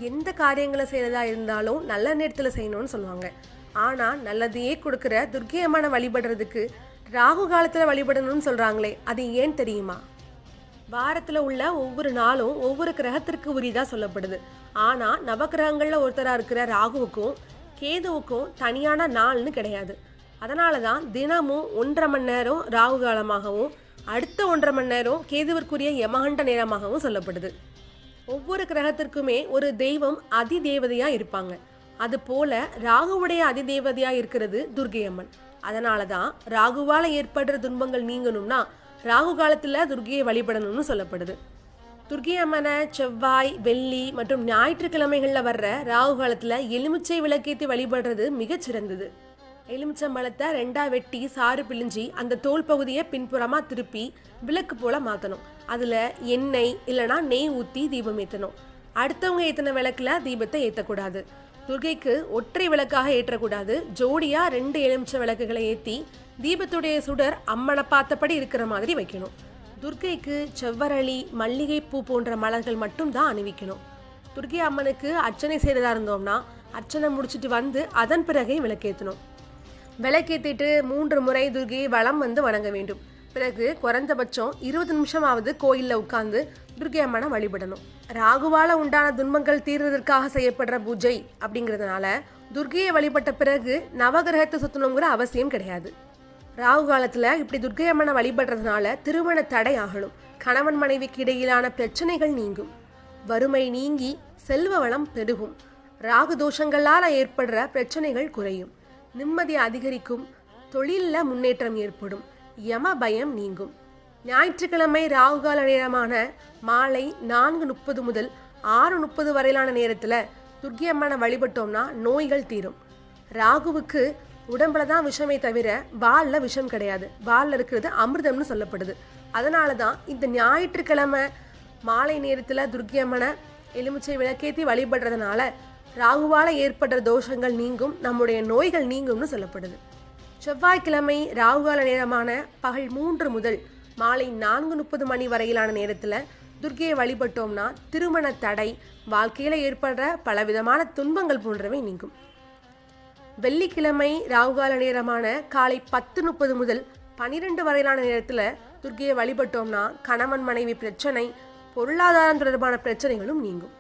எந்த காரியங்களை செய்கிறதா இருந்தாலும் நல்ல நேரத்தில் செய்யணும்னு சொல்லுவாங்க. ஆனால் நல்லதையே கொடுக்குற துர்க்கை அம்மனை வழிபடுறதுக்கு ராகு காலத்தில் வழிபடணும்னு சொல்கிறாங்களே, அது ஏன் தெரியுமா? வாரத்தில் உள்ள ஒவ்வொரு நாளும் ஒவ்வொரு கிரகத்திற்கு உரியதாக சொல்லப்படுது. ஆனால் நவகிரகங்களில் ஒருத்தராக இருக்கிற ராகுவுக்கும் கேதுவுக்கும் தனியான நாள்னு கிடையாது. அதனால தான் தினமும் 1.5 மணி நேரம் ராகு காலமாகவும் அடுத்த 1.5 மணி நேரம் கேதுவிற்குரிய யமகண்ட நேரமாகவும் சொல்லப்படுது. ஒவ்வொரு கிரகத்திற்குமே ஒரு தெய்வம் அதி தேவதையாக இருப்பாங்க. அதுபோல ராகுவுடைய அதி தேவதையாக இருக்கிறது துர்க்கை அம்மன். அதனால தான் ராகுவால் ஏற்படுற துன்பங்கள் நீங்கணும்னா ராகு காலத்தில் துர்க்கையை வழிபடணும்னு சொல்லப்படுது. துர்க்கை அம்மனை செவ்வாய், வெள்ளி மற்றும் ஞாயிற்றுக்கிழமைகளில் வர்ற ராகு காலத்தில் எலுமிச்சை விளக்கேற்றி வழிபடுறது மிகச்சிறந்தது. எலுமிச்சம்பழத்தை 2 வெட்டி சாறு பிழிஞ்சி அந்த தோல் பகுதியை பின்புறமாக திருப்பி விளக்கு போல் மாற்றணும். அதில் எண்ணெய் இல்லைனா நெய் ஊற்றி தீபம் ஏற்றணும். அடுத்தவங்க ஏற்றின விளக்கில் தீபத்தை ஏற்றக்கூடாது. துர்க்கைக்கு ஒற்றை விளக்காக ஏற்றக்கூடாது. ஜோடியாக 2 எலுமிச்சை விளக்குகளை ஏற்றி தீபத்துடைய சுடர் அம்மனை பார்த்தபடி இருக்கிற மாதிரி வைக்கணும். துர்க்கைக்கு செவ்வரளி, மல்லிகைப்பூ போன்ற மலர்கள் மட்டும்தான் அணிவிக்கணும். துர்க்கை அம்மனுக்கு அர்ச்சனை செய்கிறதா இருந்தோம்னா அர்ச்சனை முடிச்சுட்டு வந்து அதன் பிறகே விளக்கேற்றணும். விளக்கேற்றிட்டு 3 முறை துர்க்கையை வலம் வந்து வணங்க வேண்டும். பிறகு குறைந்தபட்சம் 20 நிமிஷமாவது கோயிலில் உட்கார்ந்து துர்க்கை அம்மனை வழிபடணும். ராகுவால் உண்டான துன்பங்கள் தீர்வதற்காக செய்யப்படுற பூஜை அப்படிங்கிறதுனால துர்க்கையை வழிபட்ட பிறகு நவகிரகத்தை சுற்றணுங்கிற அவசியம் கிடையாது. ராகு காலத்தில் இப்படி துர்க்கை அம்மனை வழிபடுறதுனால திருமண தடை ஆகணும். கணவன் மனைவிக்கு இடையிலான பிரச்சனைகள் நீங்கும். வறுமை நீங்கி செல்வ வளம் பெருகும். ராகு தோஷங்களால் ஏற்படுற பிரச்சனைகள் குறையும். நிம்மதி அதிகரிக்கும். தொழிலில் முன்னேற்றம் ஏற்படும். யம பயம் நீங்கும். ஞாயிற்றுக்கிழமை ராகுகால நேரமான மாலை 4:30 முதல் 6:30 வரையிலான நேரத்தில் துர்க்கை அம்மனை வழிபட்டோம்னா நோய்கள் தீரும். ராகுவுக்கு உடம்புல தான் விஷமே தவிர வாலில் விஷம் கிடையாது. வாலில் இருக்கிறது அமிர்தம்னு சொல்லப்படுது. அதனால தான் இந்த ஞாயிற்றுக்கிழமை மாலை நேரத்தில் துர்க்கை அம்மனை எலுமிச்சை விளக்கேற்றி வழிபடுறதுனால ராகுவால் ஏற்படுற தோஷங்கள் நீங்கும், நம்முடைய நோய்கள் நீங்கும்னு சொல்லப்படுது. செவ்வாய்க்கிழமை ராகுகால நேரமான பகல் 3 முதல் மாலை 4:30 மணி வரையிலான நேரத்தில் துர்க்கையை வழிபட்டோம்னா திருமண தடை, வாழ்க்கையில் ஏற்படுற பலவிதமான துன்பங்கள் போன்றவை நீங்கும். வெள்ளிக்கிழமை ராகுகால நேரமான காலை 10:30 முதல் 12 வரையிலான நேரத்தில் துர்க்கையை வழிபட்டோம்னா கணவன் மனைவி பிரச்சனை, பொருளாதாரம் தொடர்பான பிரச்சனைகளும் நீங்கும்.